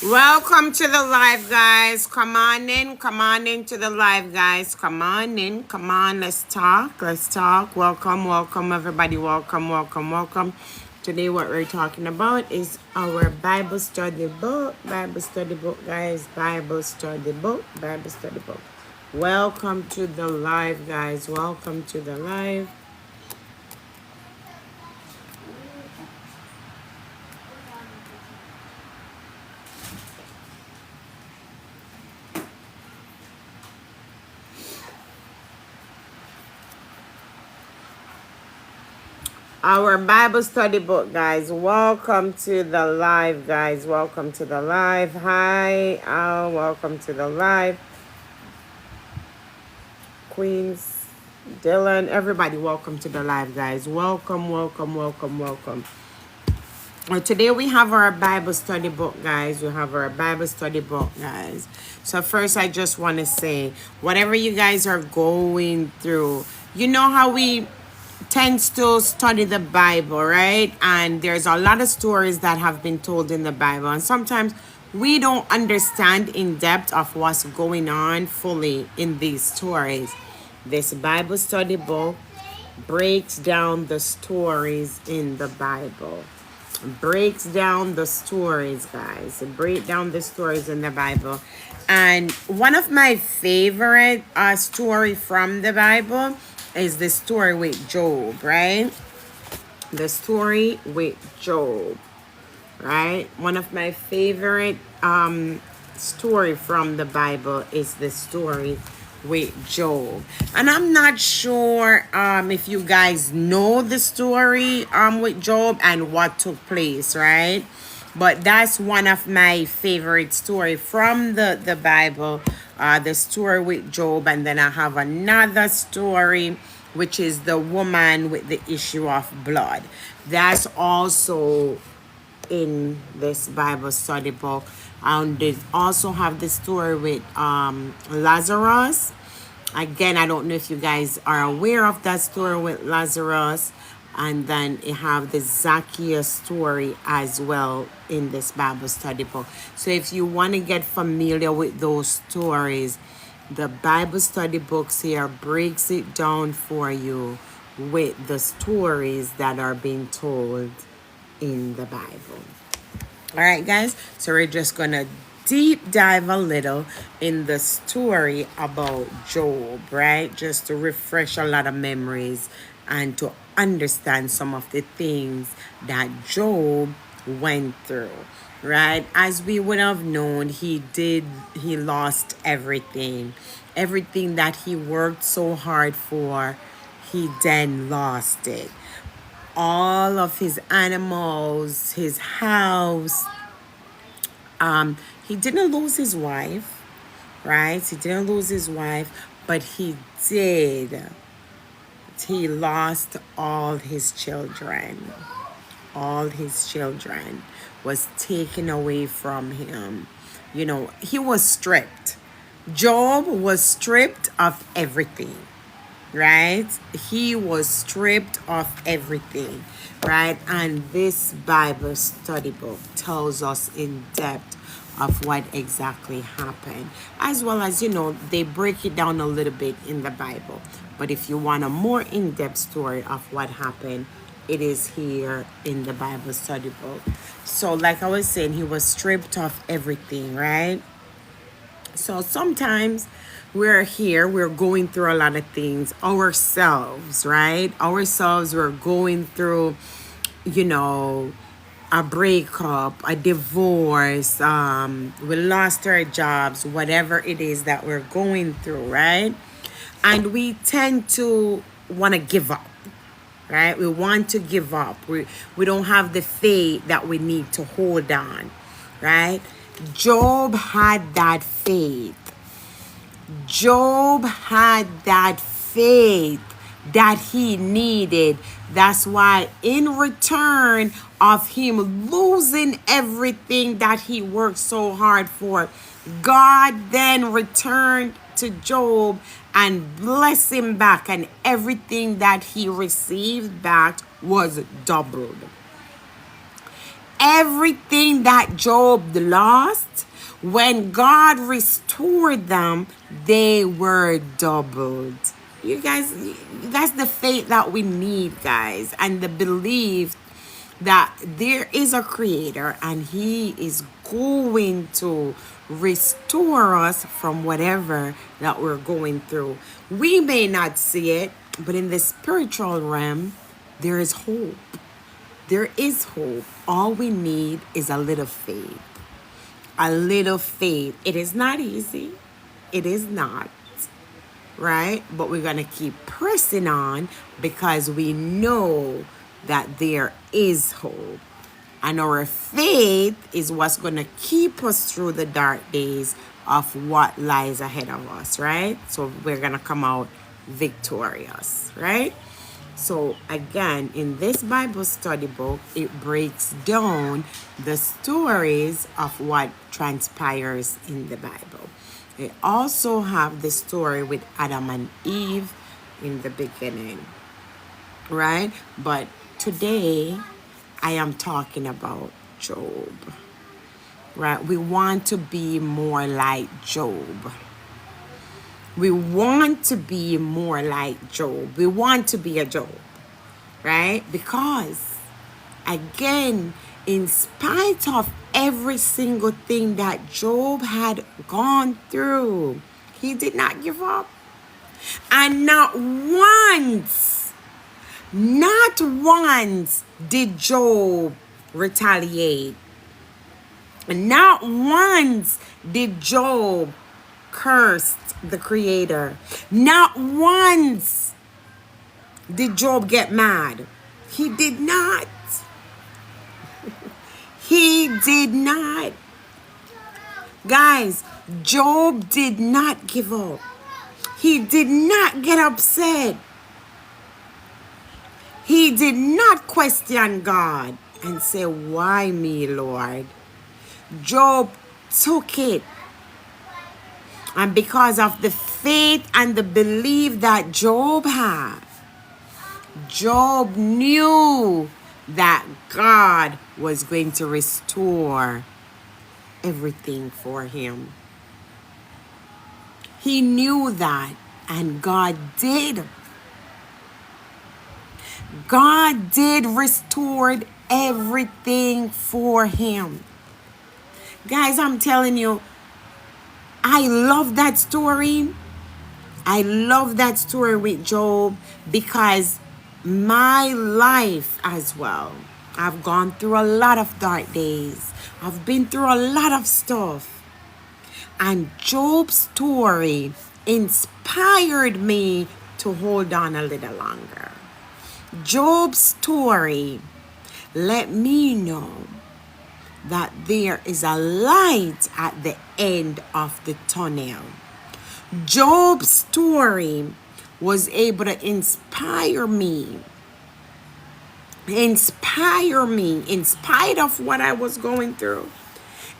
Welcome to the live, guys. Come on in to the live, guys. Come on in, come on. Let's talk. Welcome, everybody. Welcome. Today, what we're talking about is our Bible study book. Guys. Bible study book. Welcome to the live, guys. Welcome to the live. Our Bible study book, guys. Welcome to the live, guys. Welcome to the live. Hi, welcome to the live. Queens, Dylan, everybody, welcome to the live, guys. Welcome. Today we have our Bible study book, guys. So first, I just want to say, whatever you guys are going through, you know how we tends to study the Bible, right? And there's a lot of stories that have been told in the Bible. And sometimes we don't understand in depth of what's going on fully in these stories. This Bible study book breaks down the stories in the Bible. Breaks down the stories, guys. Break down the stories in the Bible. And one of my favorite story from the Bible is the story with Job, right? The story with Job, right? One of my favorite story from the Bible is the story with Job. And I'm not sure if you guys know the story with Job and what took place, right? But that's one of my favorite story from the Bible, the story with Job. And then I have another story, which is the woman with the issue of blood. That's also in this Bible study book. They also have the story with Lazarus. Again, I don't know if you guys are aware of that story with Lazarus. And then you have the Zacchaeus story as well in this Bible study book. So if you want to get familiar with those stories, the Bible study books here breaks it down for you with the stories that are being told in the Bible. All right, guys. So we're just going to deep dive a little in the story about Job, right? Just to refresh a lot of memories and to understand some of the things that Job went through, right? As we would have known, he lost everything that he worked so hard for. He then lost it. All of his animals, his house. He didn't lose his wife, right? But he did. He lost all his children. All his children was taken away from him. You know, he was stripped. Job was stripped of everything, right? He was stripped of everything, right? And this Bible study book tells us in depth of what exactly happened, as well as, you know, they break it down a little bit in the Bible. But if you want a more in-depth story of what happened, it is here in the Bible study book. So like I was saying, he was stripped of everything, right? So sometimes we're going through a lot of things ourselves, right? We're going through, you know, a breakup, a divorce, we lost our jobs, whatever it is that we're going through, right? And we tend to want to give up, right? We want to give up. We don't have the faith that we need to hold on, right? Job had that faith. Job had that faith that he needed. That's why in return of him losing everything that he worked so hard for, God then returned to Job and blessed him back, and everything that he received back was doubled. everything that Job lost, when God restored them, they were doubled. You guys, that's the faith that we need, guys, and the belief that there is a creator and he is going to restore us from whatever that we're going through. We may not see it, but in the spiritual realm, there is hope. There is hope. All we need is a little faith. A little faith. It is not easy. It is not. Right? But we're going to keep pressing on because we know that there is hope. And our faith is what's going to keep us through the dark days of what lies ahead of us, right? So we're going to come out victorious, right? So again, in this Bible study book, it breaks down the stories of what transpires in the Bible. They also have the story with Adam and Eve in the beginning, right? But today, I am talking about Job, right? We want to be more like Job. We want to be more like Job. We want to be a Job, right? Because, again, in spite of every single thing that Job had gone through, he did not give up. And not once did Job retaliate. Not once did Job curse the Creator. Not once did Job get mad. He did not. He did not. Guys, Job did not give up. He did not get upset. He did not question God and say, why me, Lord? Job took it. And because of the faith and the belief that Job had, Job knew that God was going to restore everything for him. He knew that, and God did. God did restore everything for him. Guys, I'm telling you, I love that story. I love that story with Job because my life as well, I've gone through a lot of dark days. I've been through a lot of stuff. And Job's story inspired me to hold on a little longer. Job's story let me know that there is a light at the end of the tunnel. Job's story was able to inspire me in spite of what I was going through,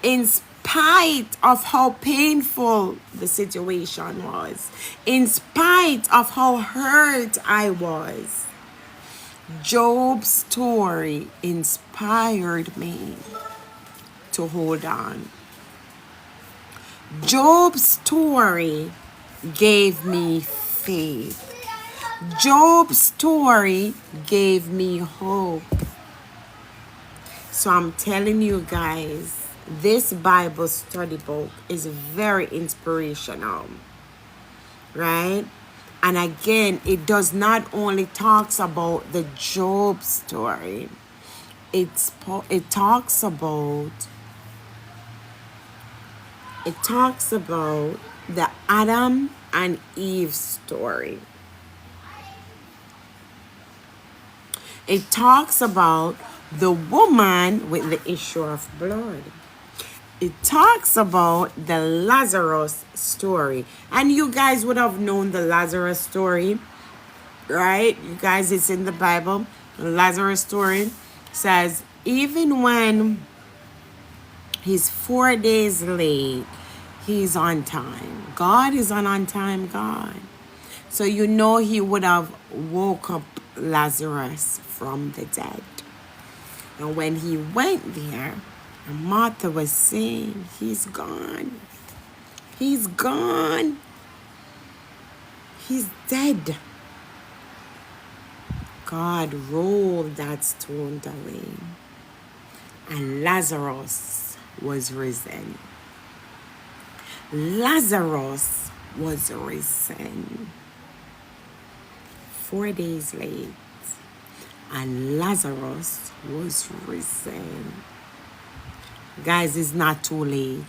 in spite of how painful the situation was, in spite of how hurt I was. Job's story inspired me to hold on. Job's story gave me faith. Job's story gave me hope. So I'm telling you guys, this Bible study book is very inspirational, right? And again, it does not only talks about the Job story. It talks about the Adam and Eve story. It talks about the woman with the issue of blood. It talks about the Lazarus story. And you guys would have known the Lazarus story, right? You guys, it's in the Bible. The Lazarus story says, even when he's 4 days late, he's on time. God is an on-time God. So you know he would have woke up Lazarus from the dead. And when he went there, and Martha was saying, he's gone. He's gone. He's dead. God rolled that stone away. And Lazarus was risen. Lazarus was risen. 4 days late. And Lazarus was risen. Guys, it's not too late.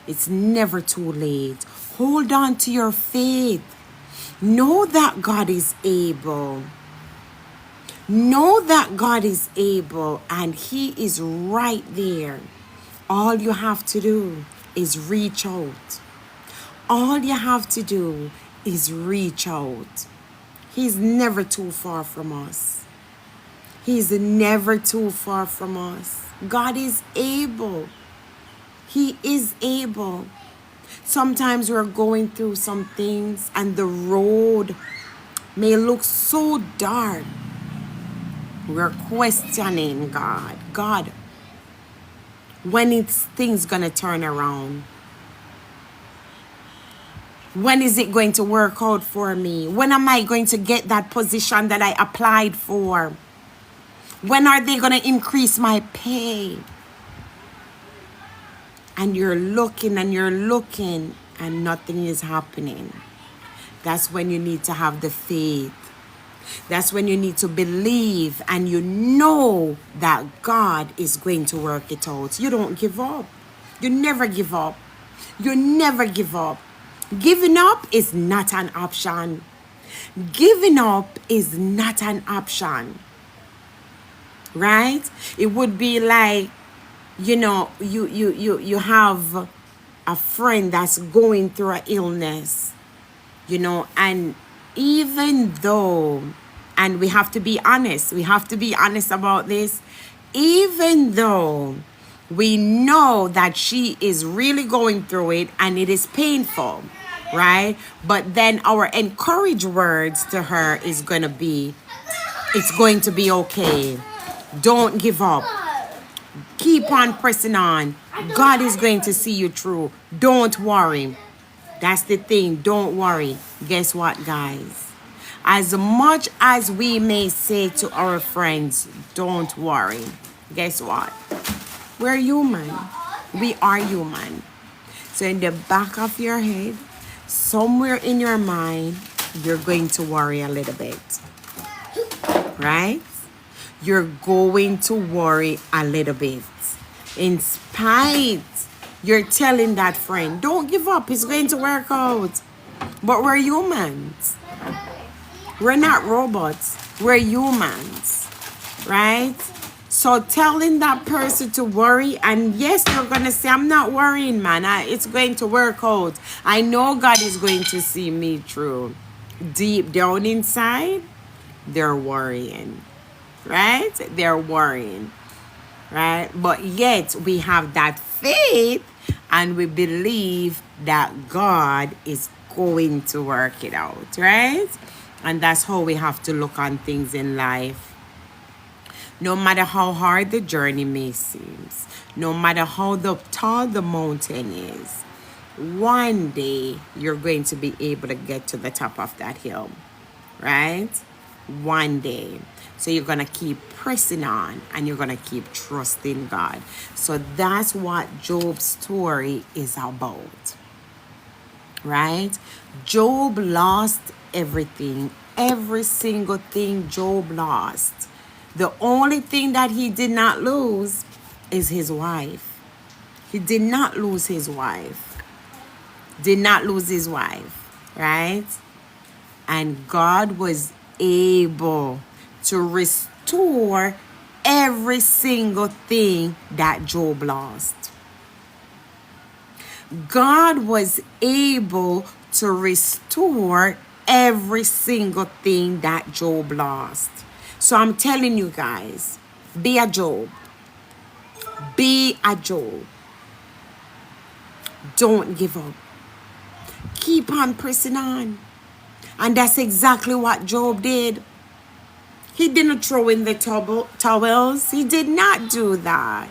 It's never too late. Hold on to your faith. Know that God is able. Know that God is able and he is right there. All you have to do is reach out. All you have to do is reach out. He's never too far from us. He's never too far from us. God is able. He is able. Sometimes we're going through some things and the road may look so dark. We're questioning God. God, when is things gonna turn around? When is it going to work out for me? When am I going to get that position that I applied for? When are they gonna increase my pay? And you're looking and nothing is happening. That's when you need to have the faith. That's when you need to believe and you know that God is going to work it out. You don't give up. You never give up. You never give up. Giving up is not an option. Giving up is not an option. Right? It would be like, you have a friend that's going through an illness, and even though, and we have to be honest about this, even though we know that she is really going through it and it is painful, right? But then our encourage words to her is going to be, it's going to be okay. Don't give up. Keep on pressing on. God is going to see you through. Don't worry. That's the thing. Don't worry. Guess what, guys? As much as we may say to our friends, don't worry. Guess what? We're human. We are human. So in the back of your head, somewhere in your mind, you're going to worry a little bit. Right? You're going to worry a little bit. In spite, you're telling that friend, don't give up, it's going to work out. But we're humans. We're not robots. We're humans. Right? So telling that person to worry, and yes, you're going to say, I'm not worrying, man. It's going to work out. I know God is going to see me through. Deep down inside, they're worrying. Right? They're worrying. Right? But yet we have that faith and we believe that God is going to work it out. Right? And that's how we have to look on things in life. No matter how hard the journey may seem, no matter how tall the mountain is, one day you're going to be able to get to the top of that hill. Right? One day. So you're going to keep pressing on and you're going to keep trusting God. So that's what Job's story is about. Right? Job lost everything. Every single thing Job lost. The only thing that he did not lose is his wife. He did not lose his wife. Did not lose his wife. Right? And God was able to restore every single thing that Job lost. God was able to restore every single thing that Job lost. So I'm telling you guys, be a Job. Be a Job. Don't give up. Keep on pressing on. And that's exactly what Job did. He didn't throw in the towels. He did not do that.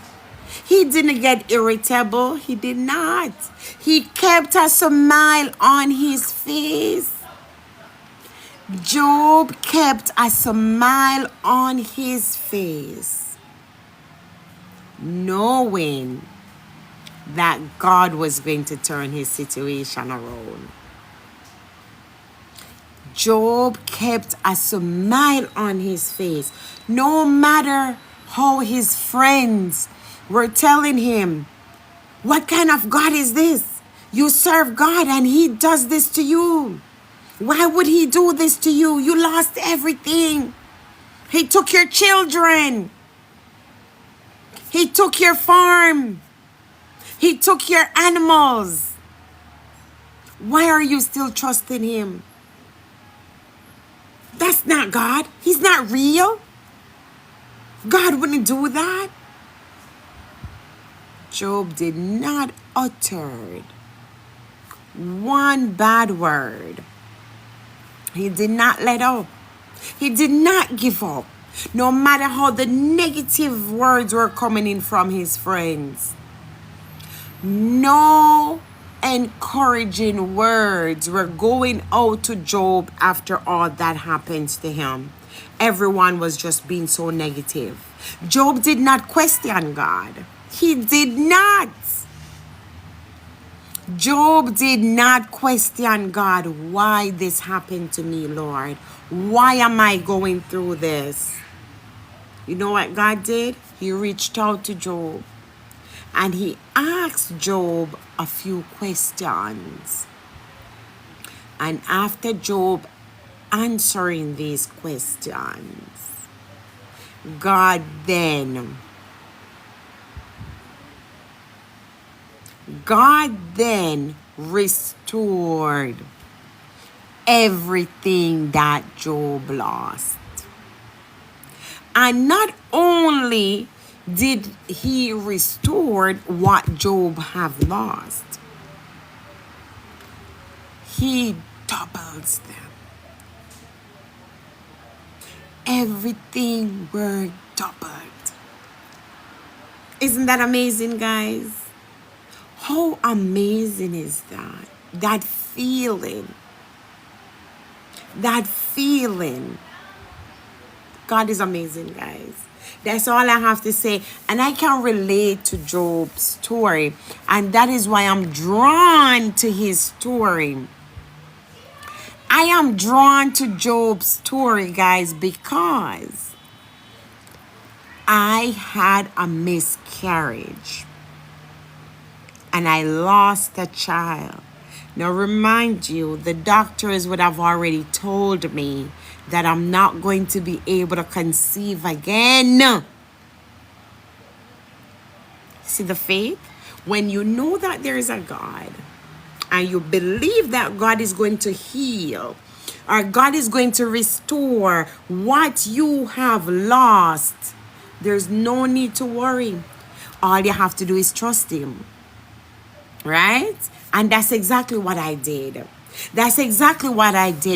He didn't get irritable. He did not. He kept a smile on his face. Job kept a smile on his face, knowing that God was going to turn his situation around. Job kept a smile on his face, no matter how his friends were telling him, "What kind of God is this? You serve God and he does this to you. Why would he do this to you? You lost everything. He took your children. He took your farm. He took your animals. Why are you still trusting him? That's not God. He's not real. God wouldn't do that." Job did not utter one bad word. He did not let up. He did not give up, no matter how the negative words were coming in from his friends. No encouraging words were going out to Job after all that happened to him. Everyone was just being so negative. Job did not question God. He did not. Job did not question God. Why this happened to me, Lord? Why am I going through this? You know what God did? He reached out to Job and he asked Job a few questions. And after Job answering these questions, God then restored everything that Job lost. And not only did he restore what Job have lost, he doubles them. Everything were doubled. Isn't that amazing, guys? How amazing is that? That feeling. God is amazing, guys. That's all I have to say. And I can relate to Job's story. And that is why I'm drawn to his story. I am drawn to Job's story, guys, because I had a miscarriage. And I lost a child. Now remind you, the doctors would have already told me that I'm not going to be able to conceive again. See the faith? When you know that there is a God and you believe that God is going to heal or God is going to restore what you have lost, there's no need to worry. All you have to do is trust him. Right? And that's exactly what I did.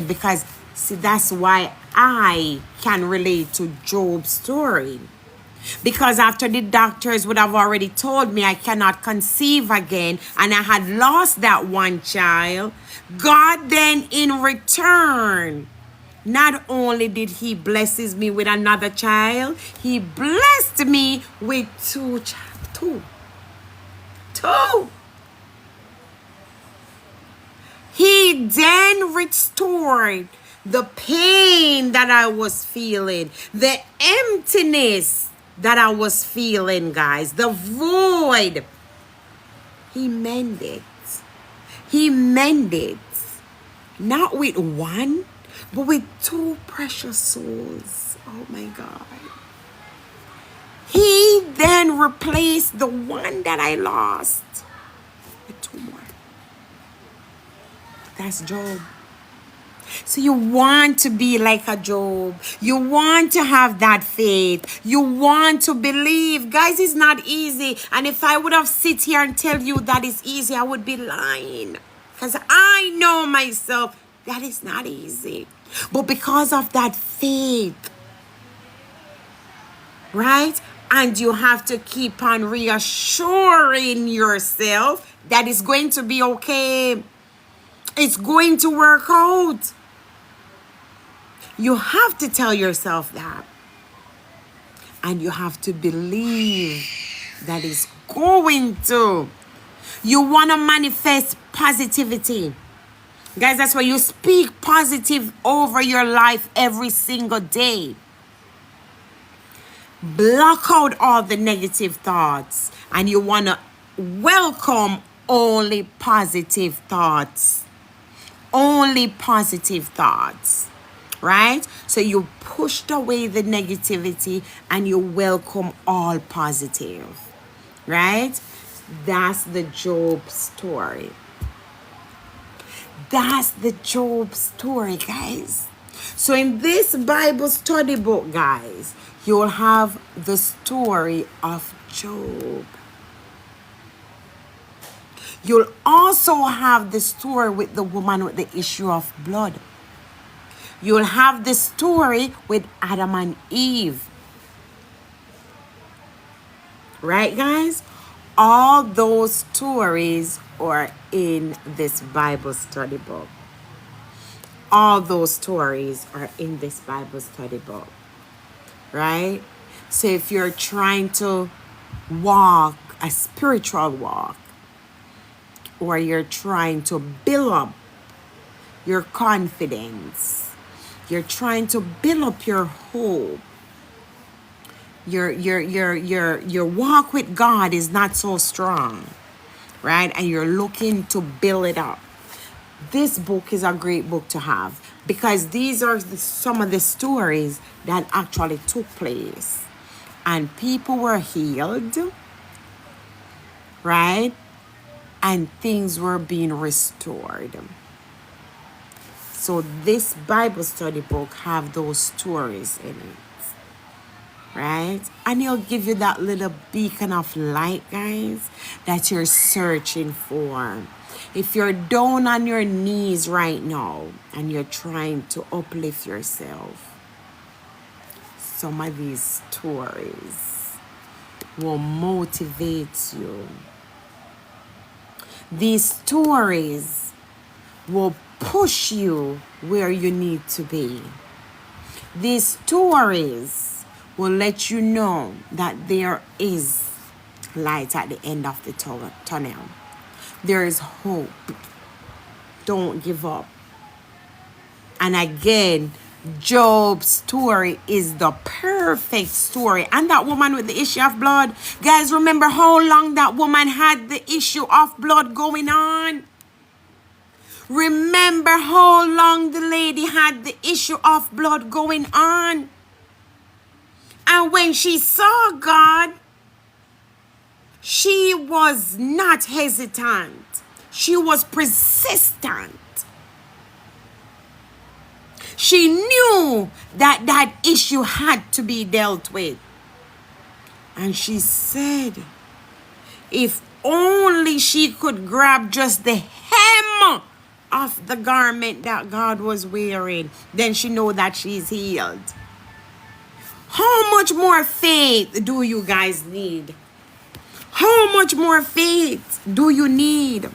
Because, see, that's why I can relate to Job's story. Because after the doctors would have already told me I cannot conceive again and I had lost that one child, God then in return, not only did he blesses me with another child, he blessed me with two. He then restored the pain that I was feeling, the emptiness that I was feeling, guys, the void. He mended. Not with one, but with two precious souls. Oh my God. He then replaced the one that I lost with two more. That's Job. So you want to be like a Job. You want to have that faith. You want to believe. Guys, it's not easy. And if I would have sit here and tell you that it's easy, I would be lying. Because I know myself that it's not easy. But because of that faith, right? And you have to keep on reassuring yourself that it's going to be okay. It's going to work out. You have to tell yourself that. And you have to believe that it's going to. You want to manifest positivity. Guys, that's why you speak positive over your life every single day. Block out all the negative thoughts. And you want to welcome only positive thoughts. Only positive thoughts. Right? So you pushed away the negativity and you welcome all positive. Right? That's the Job story. That's the Job story, guys. So in this Bible study book, guys, you'll have the story of Job. You'll also have the story with the woman with the issue of blood. You'll have the story with Adam and Eve. Right, guys? All those stories are in this Bible study book. All those stories are in this Bible study book. Right? So if you're trying to walk a spiritual walk, or you're trying to build up your confidence, you're trying to build up your hope, your walk with God is not so strong, right? And you're looking to build it up. This book is a great book to have because these are some of the stories that actually took place. And people were healed, right? And things were being restored. So this Bible study book have those stories in it, right? And he'll give you that little beacon of light, guys, that you're searching for. If you're down on your knees right now and you're trying to uplift yourself, some of these stories will motivate you. These stories will push you where you need to be. These stories will let you know that there is light at the end of the tunnel. There is hope. Don't give up. And again, Job's story is the perfect story. And that woman with the issue of blood, guys, remember how long that woman had the issue of blood going on? Remember how long the lady had the issue of blood going on? And when she saw God, she was not hesitant. She was persistent. She knew that that issue had to be dealt with. And she said, if only she could grab just the hem of the garment that God was wearing, then she know that she's healed. How much more faith do you guys need? How much more faith do you need?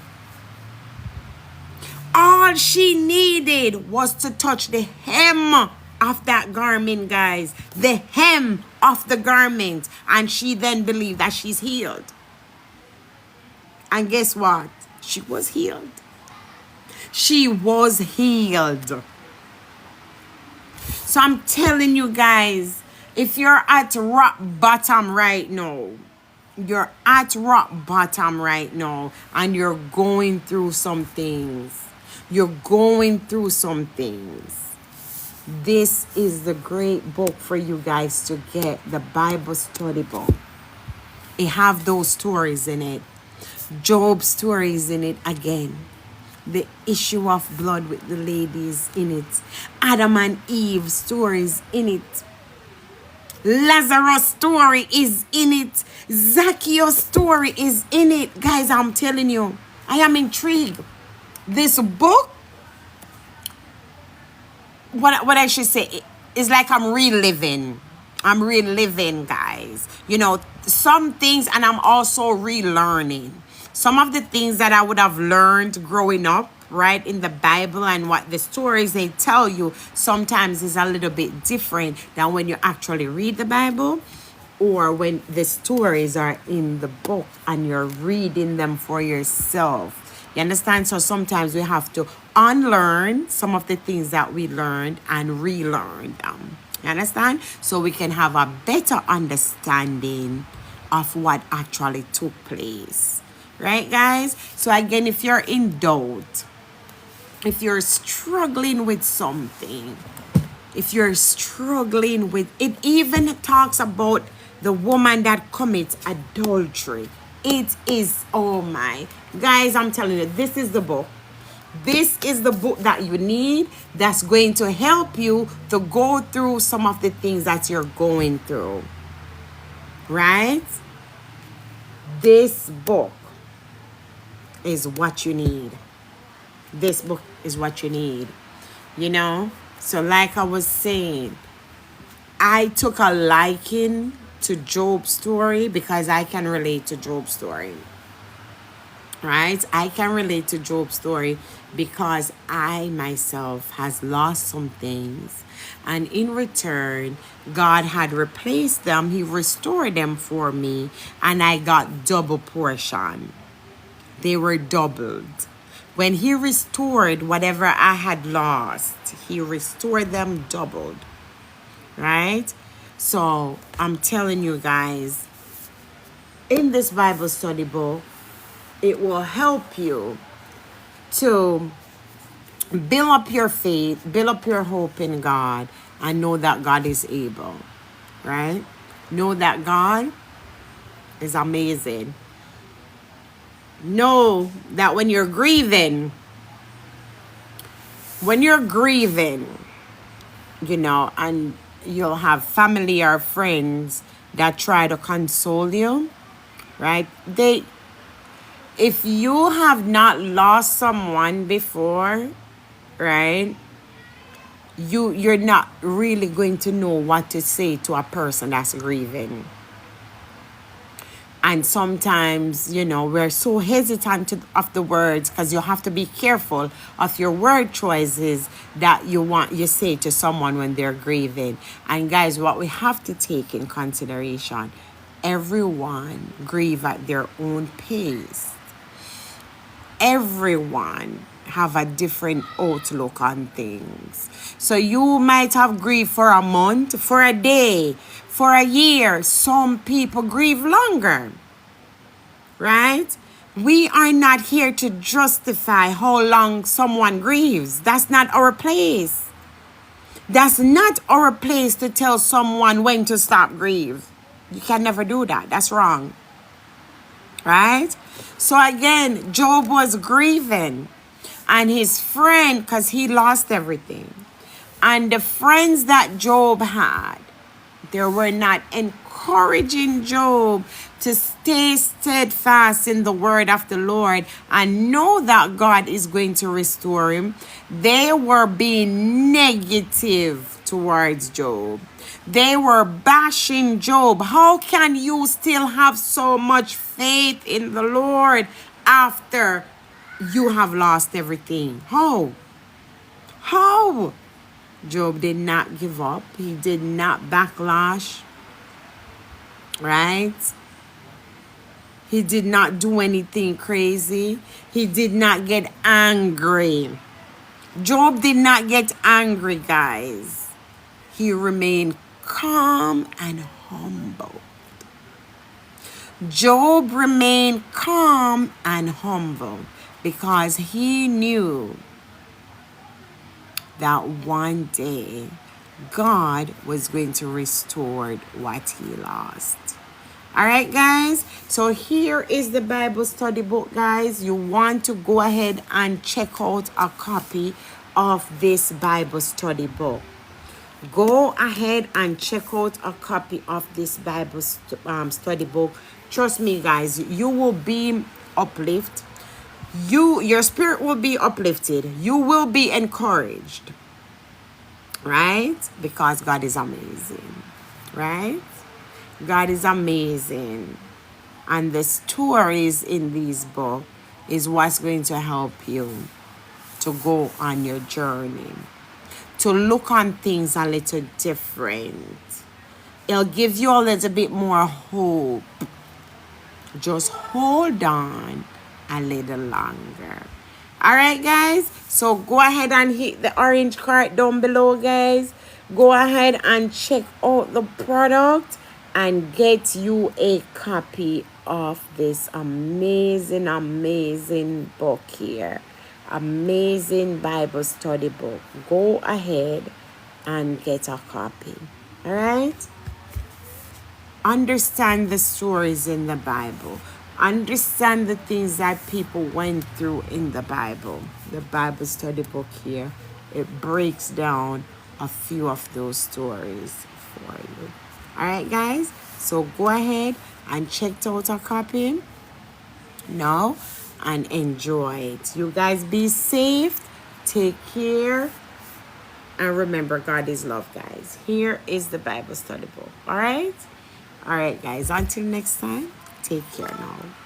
All she needed was to touch the hem of that garment, guys. The hem of the garment. And she then believed that she's healed. And guess what? She was healed. She was healed. So I'm telling you guys, if you're at rock bottom right now, you're at rock bottom right now and you're going through some things. You're going through some things. This is the great book for you guys to get, the Bible study book. It have those stories in it. Job's stories in it again. The issue of blood with the ladies in it. Adam and Eve stories in it. Lazarus' story is in it. Zacchaeus' story is in it. Guys, I'm telling you, I am intrigued. This book, what I should say, is like I'm reliving. I'm reliving, guys. You know, some things, and I'm also relearning. Some of the things that I would have learned growing up, right, in the Bible, and what the stories they tell you sometimes is a little bit different than when you actually read the Bible, or when the stories are in the book and you're reading them for yourself. You understand? So sometimes we have to unlearn some of the things that we learned and relearn them. You understand? So we can have a better understanding of what actually took place. Right, guys? So again, if you're in doubt, if you're struggling with something, if you're struggling with it, even talks about the woman that commits adultery. It is, oh my. Guys, I'm telling you, this is the book. This is the book that you need, that's going to help you to go through some of the things that you're going through. Right? This book is what you need. This book is what you need. You know? So like I was saying, I took a liking to Job's story because I can relate to Job's story. Right? I can relate to Job's story because I myself has lost some things, and in return God had replaced them. He restored them for me, and I got double portion. They were doubled. When he restored whatever I had lost, he restored them doubled. Right? So I'm telling you guys, in this Bible study book, it will help you to build up your faith, build up your hope in God, and know that God is able. Right? Know that God is amazing. Know that when you're grieving, you know, and you'll have family or friends that try to console you, right? If you have not lost someone before, right, you're not really going to know what to say to a person that's grieving. And sometimes, you know, we're so hesitant of the words, because you have to be careful of your word choices that you say to someone when they're grieving. And guys, what we have to take in consideration, everyone grieve at their own pace. Everyone have a different outlook on things. So you might have grieved for a month, for a day, for a year. Some people grieve longer. Right? We are not here to justify how long someone grieves. That's not our place. That's not our place to tell someone when to stop grieve. You can never do that. That's wrong. Right? So again, Job was grieving, and his friend, because he lost everything, and the friends that Job had, they were not encouraging Job to stay steadfast in the word of the Lord and know that God is going to restore him. They were being negative towards Job. They were bashing Job. How can you still have so much faith in the Lord after you have lost everything? How? Job did not give up. He did not backlash. Right? He did not do anything crazy. He did not get angry. Job did not get angry, guys. He remained calm and humble. Job remained calm and humble because he knew that one day God was going to restore what he lost. All right, guys. So here is the Bible study book, guys. You want to go ahead and check out a copy of this Bible study book. Go ahead and check out a copy of this Bible study book. Trust me, guys, you will be uplifted. Your spirit will be uplifted. You will be encouraged. Right? Because God is amazing. right? God is amazing. And the stories in these books is what's going to help you to go on your journey, to look on things a little different. It'll give you a little bit more hope. Just hold on a little longer. All right, guys. So go ahead and hit the orange card down below, guys. Go ahead and check out the product and get you a copy of this amazing, amazing book here. Amazing Bible study book. Go ahead and get a copy. All right? Understand the stories in the Bible. Understand the things that people went through in the Bible. The Bible study book here, it breaks down a few of those stories for you. All right, guys? So go ahead and check out a copy now and enjoy it. You guys be safe. Take care. And remember, God is love, guys. Here is the Bible study book. All right? All right, guys. Until next time, take care now.